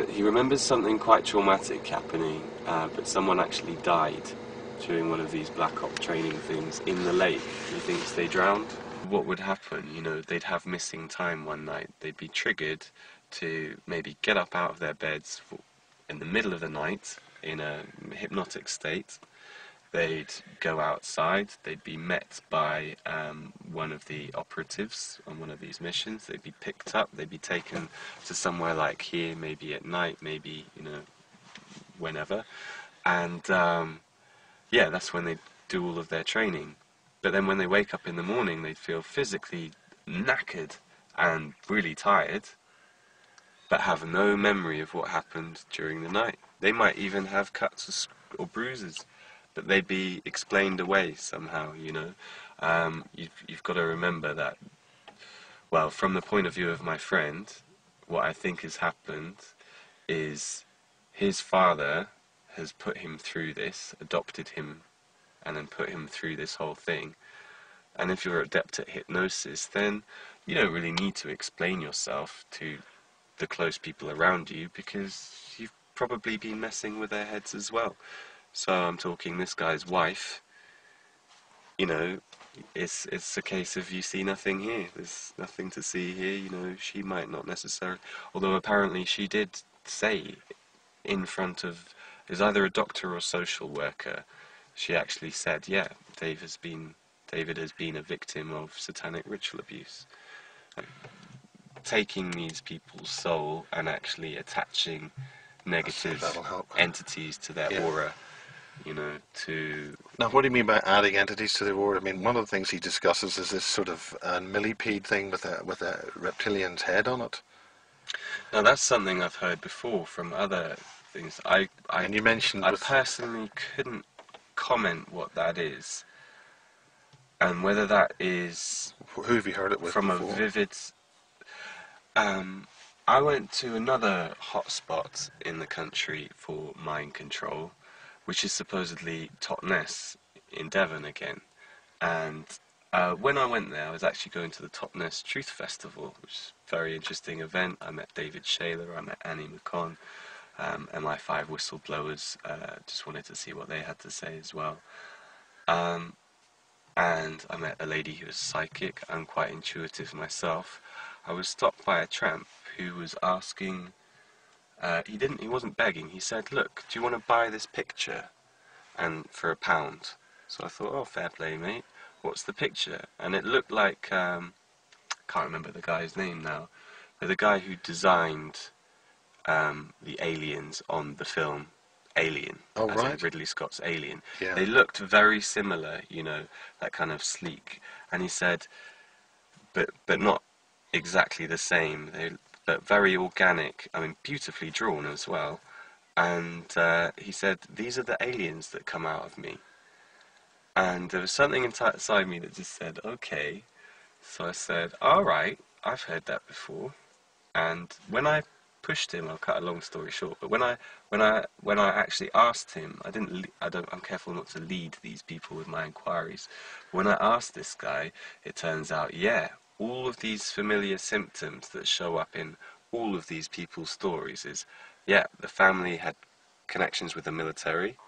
he remembers something quite traumatic happening, but someone actually died during one of these Black Ops training things in the lake. He thinks they drowned. What would happen, you know, they'd have missing time one night. They'd be triggered to maybe get up out of their beds in the middle of the night in a hypnotic state. They'd go outside, they'd be met by one of the operatives on one of these missions. They'd be picked up, they'd be taken to somewhere like here, maybe at night, maybe, you know, whenever. And yeah, that's when they do all of their training. But then when they wake up in the morning, they'd feel physically knackered and really tired, but have no memory of what happened during the night. They might even have cuts or bruises, but they'd be explained away somehow, you know. You've got to remember that, well, from the point of view of my friend, what I think has happened is his father has put him through this, adopted him, and then put him through this whole thing. And if you're adept at hypnosis, then you don't really need to explain yourself to the close people around you, because you've probably been messing with their heads as well. So I'm talking this guy's wife, you know, it's a case of you see nothing here, there's nothing to see here, you know. She might not necessarily, although apparently she did say in front of, is either a doctor or social worker, she actually said, yeah, David has been a victim of satanic ritual abuse. Taking these people's soul and actually attaching negative entities to their aura, you know, to... Now, what do you mean by adding entities to the aura? I mean, one of the things he discusses is this sort of millipede thing with a reptilian's head on it. Now, that's something I've heard before from other things. And you mentioned... I personally couldn't comment what that is, and whether that is... Who have you heard it with from before? A vivid... I went to another hotspot in the country for mind control, which is supposedly Taunton in Devon again. And when I went there, I was actually going to the Taunton Truth Festival, which is a very interesting event. I met David Shaler, I met Annie McCon, MI5 whistleblowers. Just wanted to see what they had to say as well. And I met a lady who was psychic. I'm quite intuitive myself. I was stopped by a tramp who was asking, he wasn't begging, he said, look, do you want to buy this picture? And for £1. So I thought, oh, fair play, mate. what's the picture? And it looked like, can't remember the guy's name now, but the guy who designed the aliens on the film Alien, Oh, as in right. Ridley Scott's Alien. Yeah. They looked very similar, you know, that kind of sleek. And he said, but not exactly the same. But very organic. I mean, beautifully drawn as well. And he said, these are the aliens that come out of me. And there was something inside me that just said, okay. So I said, all right, I've heard that before. And when I pushed him, I'll cut a long story short, but when I actually asked him, I'm careful not to lead these people with my inquiries. When I asked this guy, it turns out, yeah, all of these familiar symptoms that show up in all of these people's stories is, yeah, the family had connections with the military,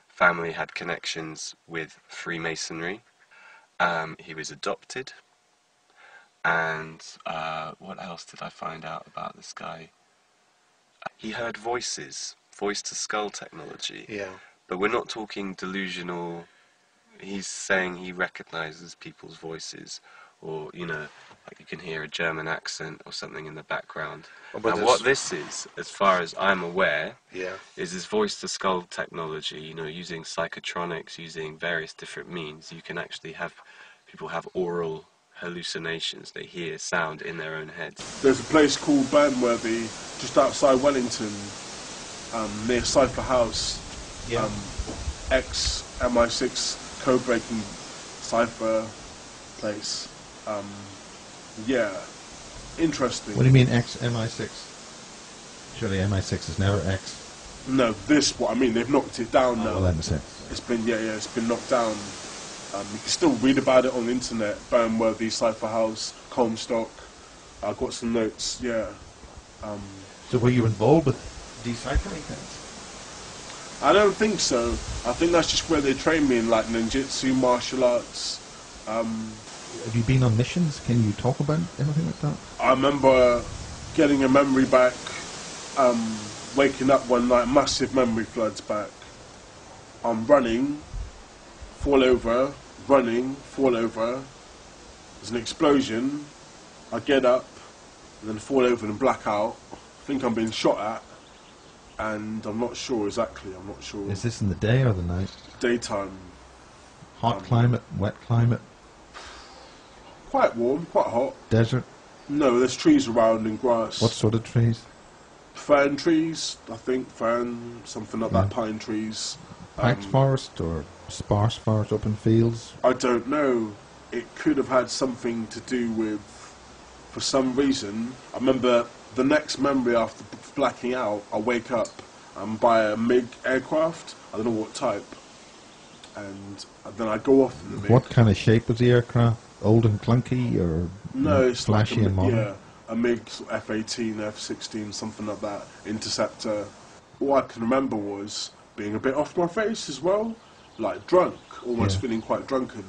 family had connections with Freemasonry, he was adopted, and what else did I find out about this guy? He heard voices, voice-to-skull technology. Yeah. But we're not talking delusional. He's saying he recognizes people's voices, or, you know, like you can hear a German accent or something in the background. But Now, what this is, as far as I'm aware, Yeah. is this voice-to-skull technology, you know, using psychotronics, using various different means. You can actually have people have oral hallucinations. They hear sound in their own heads. There's a place called Burnworthy, just outside Wellington, near Cypher House. Yeah. Ex-MI6 code-breaking Cypher place. Yeah, interesting. What do you mean ex-MI6? Surely MI6 is never X. No, this, what I mean, they've knocked it down now. Well, MI6. It's been, it's been knocked down. You can still read about it on the internet. Burnworthy, Cypher House, Comstock. I've got some notes, yeah. So were you involved with deciphering things? I don't think so. I think that's just where they train me in, like, ninjutsu, martial arts. Have you been on missions? Can you talk about anything like that? I remember getting a memory back, waking up one night, massive memory floods back. I'm running, fall over, running, fall over. There's an explosion. I get up, and then fall over and black out. I think I'm being shot at, and I'm not sure exactly. I'm not sure. Is this in the day or the night? Daytime. Hot climate, wet climate, Quite warm, quite hot. desert? No, there's trees around and grass. What sort of trees? Fern trees, I think. Fern, something like that. Pine trees. Packed forest or sparse forest, open fields? I don't know. It could have had something to do with, for some reason, I remember the next memory after blacking out, I wake up by a MiG aircraft, I don't know what type, and then I go off in the MiG. What kind of shape was the aircraft? Old and clunky or No, it's flashy like and modern? yeah, a MiG F-18, F-16, something like that, interceptor. All I can remember was being a bit off my face as well, like drunk, almost feeling quite drunken.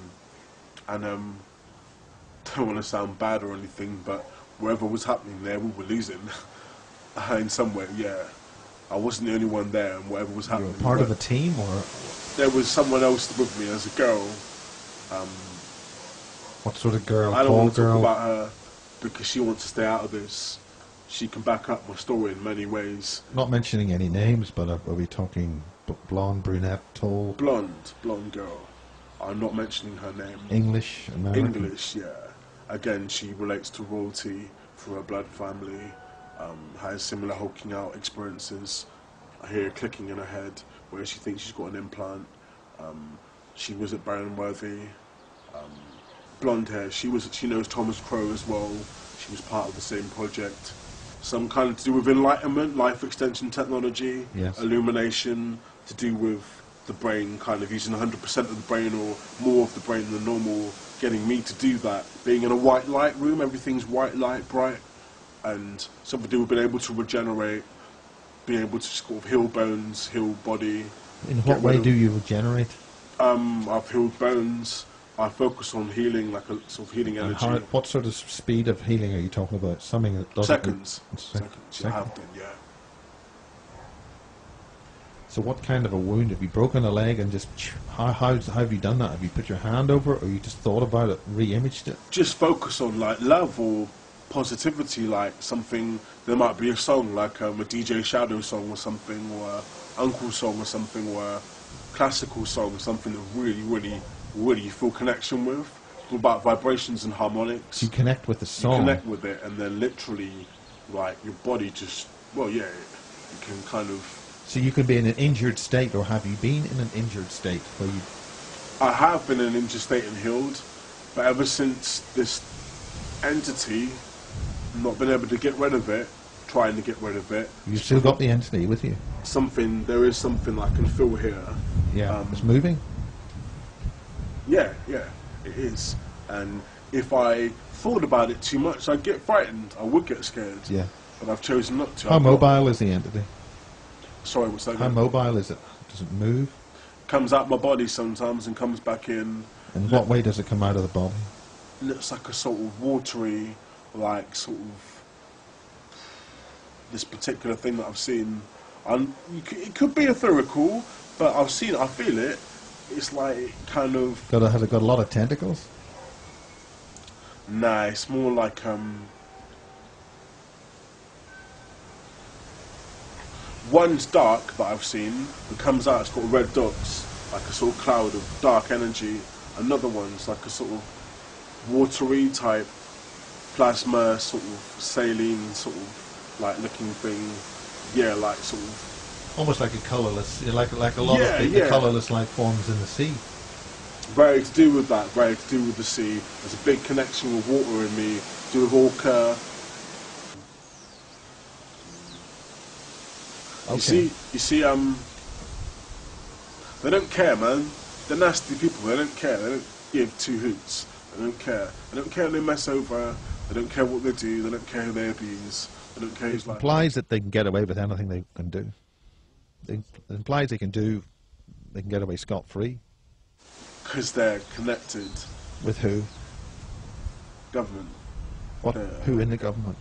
And don't want to sound bad or anything, but wherever was happening there, we were losing. In some way, yeah. I wasn't the only one there, and whatever was happening. You were part of a team, or there was someone else with me as a girl. what sort of girl? I don't Tall want to talk girl? about her because she wants to stay out of this. She can back up my story in many ways. Not mentioning any names, but are we talking blonde, brunette, tall? Blonde girl. I'm not mentioning her name. English, American? English, yeah. Again, she relates to royalty through her blood family. Has similar hulking out experiences. I hear her clicking in her head where she thinks she's got an implant. She was at Barronworthy. Blonde hair. She knows Thomas Crow as well. She was part of the same project. Some kind of to do with enlightenment, life extension technology, Yes. illumination, to do with the brain, kind of using 100% of the brain or more of the brain than normal, getting me to do that. Being in a white light room, everything's white light, bright, and something to do with being able to regenerate, being able to sort of heal bones, heal body. In what way do you regenerate? I've healed bones. I focus on healing, like a sort of healing And energy. what sort of speed of healing are you talking about? Something that doesn't... Seconds. Seconds. I have been, yeah. So what kind of a wound? Have you broken a leg and just... How have you done that? Have you put your hand over it, or you just thought about it, re-imaged it? Just focus on like love or positivity, like something. There might be a song like a DJ Shadow song or something, or a Uncle song or something, or a classical song, something that really you feel connection with. It's all about vibrations and harmonics. You connect with the song. You connect with it, and then literally, like your body just, well, yeah, you can kind of. So you could be in an injured state, or have you been in an injured state where you... I have been in an injured state and healed, but ever since this entity, not been able to get rid of it, trying to get rid of it. You've still got the entity with you? There is something I can feel here. Yeah, it's moving? Yeah, it is. And if I thought about it too much, I'd get frightened. I would get scared. Yeah. But I've chosen not to. How mobile is the entity? Sorry, what's that? How mobile is it? Does it move? Comes out my body sometimes and comes back in. In what way does it come out of the body? Looks like a sort of watery, like sort of this particular thing that I've seen. It could be etherical, but I've seen it, I feel it. It's like kind of... Has it got a lot of tentacles? Nah, it's more like one's dark that I've seen, that comes out, it's got red dots, like a sort of cloud of dark energy. Another one's like a sort of watery type plasma, sort of saline, sort of like looking thing. Yeah, like sort of... Almost like a colourless, like a lot of the colourless life forms in the sea. Very to do with that, very to do with the sea. There's a big connection with water in me, to do with Orca. Okay. You see, they don't care, man. They're nasty people, they don't care, they don't give two hoots. They don't care. They don't care if they mess over, they don't care what they do, they don't care who they abuse, they don't care who's like... It implies that they can get away with anything they can do. It implies they can get away scot-free. Because they're connected. With who? Government. What? Who in the government?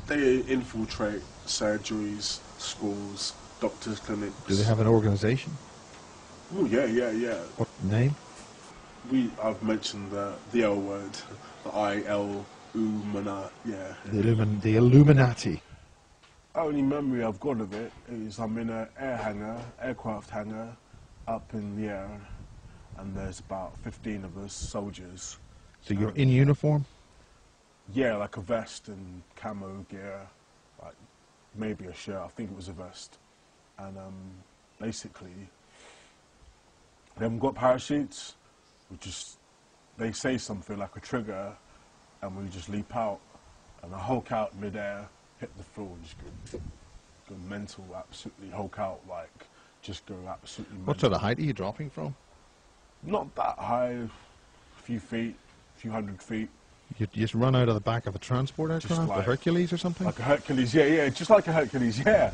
They infiltrate surgeries, schools, doctors' clinics. Do they have an organisation? Oh yeah. What name? I've mentioned the L word, the I-L-U-M-A-N-A, yeah. The Illuminati. Only memory I've got of it is I'm in an aircraft hangar, up in the air, and there's about 15 of us soldiers. So you're in uniform? Yeah, like a vest and camo gear, like maybe a shirt, I think it was a vest. And basically, they haven't got parachutes, they say something like a trigger, and we just leap out, and I hulk out midair, hit the floor, and just go mental, absolutely hulk out, like, just go absolutely mental. What sort of height are you dropping from? Not that high, a few feet, a few hundred feet. You just run out of the back of a transport aircraft, like, a Hercules or something? Like a Hercules, yeah, just like a Hercules, yeah.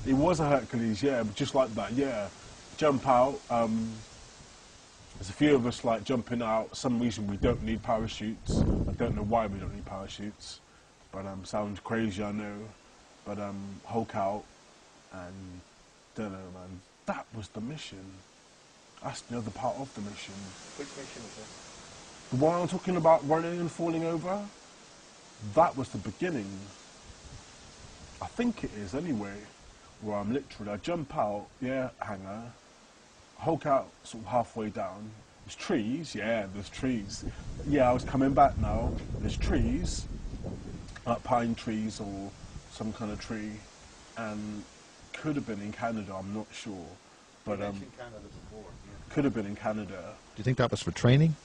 It was a Hercules, yeah, but just like that, yeah. Jump out, there's a few of us like jumping out. For some reason we don't need parachutes. I don't know why we don't need parachutes, but sounds crazy, I know. But hulk out, and don't know, man. That was the mission. That's the other part of the mission. Which mission is this? The one I'm talking about, running and falling over. That was the beginning. I think it is anyway. Where I'm literally, I jump out, hangar. Hulk out sort of halfway down. There's trees, there's trees. Yeah, I was coming back now. There's trees, like pine trees or some kind of tree, and could have been in Canada, I'm not sure. But You mentioned Canada before. Yeah. could have been in Canada. Do you think that was for training?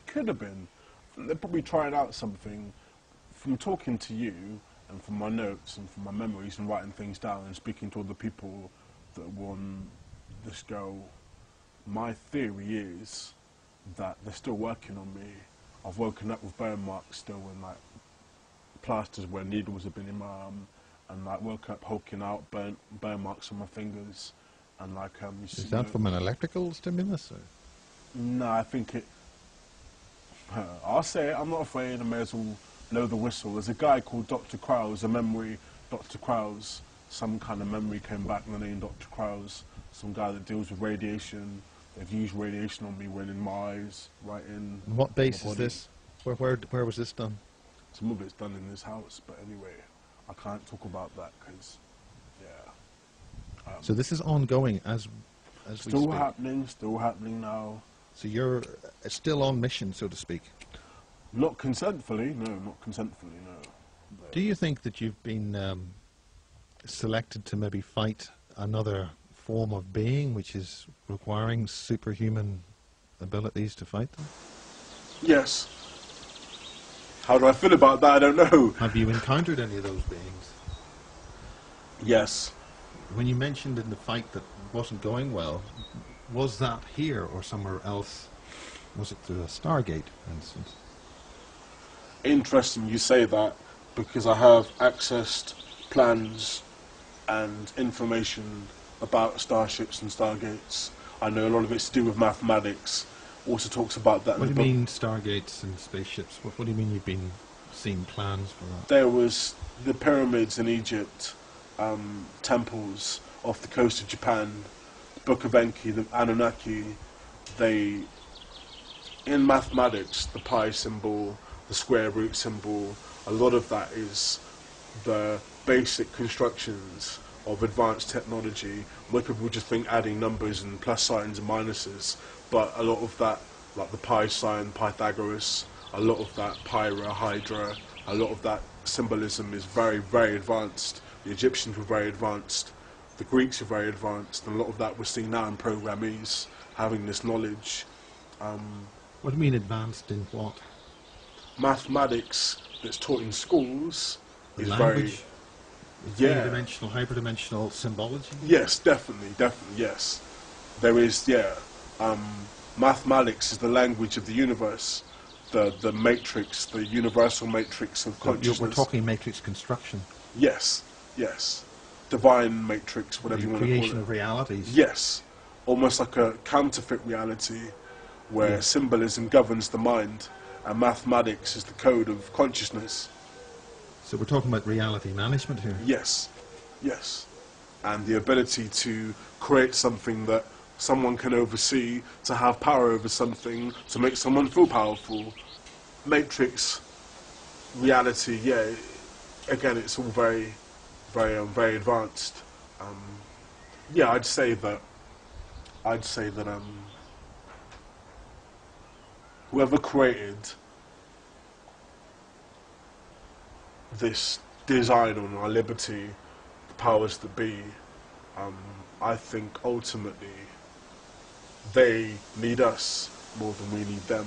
Could have been. They're probably trying out something. From talking to you, and from my notes and from my memories and writing things down and speaking to other people that were on this go, my theory is that they're still working on me. I've woken up with burn marks still, and like plasters where needles have been in my arm, and like woke up hulking out burn marks on my fingers, and like Is that from an electrical stimulus? Or? No, I think it. I'll say it. I'm not afraid. I may as well blow the whistle. There's a guy called Dr. Krause, a memory Dr. Krause, some kind of memory came back in the name Dr. Krause, some guy that deals with radiation. They've used radiation on me, right in my eyes, right in. And what base my is body. this? Where was this done? Some of it's done in this house, but anyway, I can't talk about that because, yeah. So this is ongoing as we Still speak. Still happening now. So you're still on mission, so to speak. Not consentfully, no, not consentfully, no. But Do you think that you've been selected to maybe fight another form of being which is requiring superhuman abilities to fight them? yes. How do I feel about that? I don't know. Have you encountered any of those beings? Yes. When you mentioned in the fight that wasn't going well, was that here or somewhere else? Was it through a Stargate, for instance? Interesting you say that, because I have accessed plans and information about starships and stargates. I know a lot of it's to do with mathematics. Also talks about that What do in you the book. mean stargates and spaceships? What do you mean you've been seeing plans for that? There was the pyramids in Egypt, temples off the coast of Japan, the Book of Enki, the Anunnaki. They, in mathematics, the pi symbol, the square root symbol, a lot of that is the basic constructions of advanced technology. Most people just think adding numbers and plus signs and minuses, but a lot of that, like the pi sign, Pythagoras, a lot of that Pyra, Hydra, a lot of that symbolism is very, very advanced. The Egyptians were very advanced, the Greeks were very advanced, and a lot of that we're seeing now in programmees having this knowledge. What do you mean advanced in what? Mathematics that's taught in schools The is language? very, Three-dimensional, hyperdimensional symbology? yes, definitely, yes. There is, mathematics is the language of the universe, the matrix, the universal matrix of consciousness. We're talking matrix construction. Yes. Divine matrix, whatever The you want to call creation it. of realities. Yes. Almost like a counterfeit reality where Yes. symbolism governs the mind and mathematics is the code of consciousness. So we're talking about reality management here. Yes. And the ability to create something that someone can oversee, to have power over something, to make someone feel powerful. Matrix reality, again, it's all very, very advanced. I'd say that whoever created this design on our liberty, the powers that be, I think ultimately they need us more than we need them.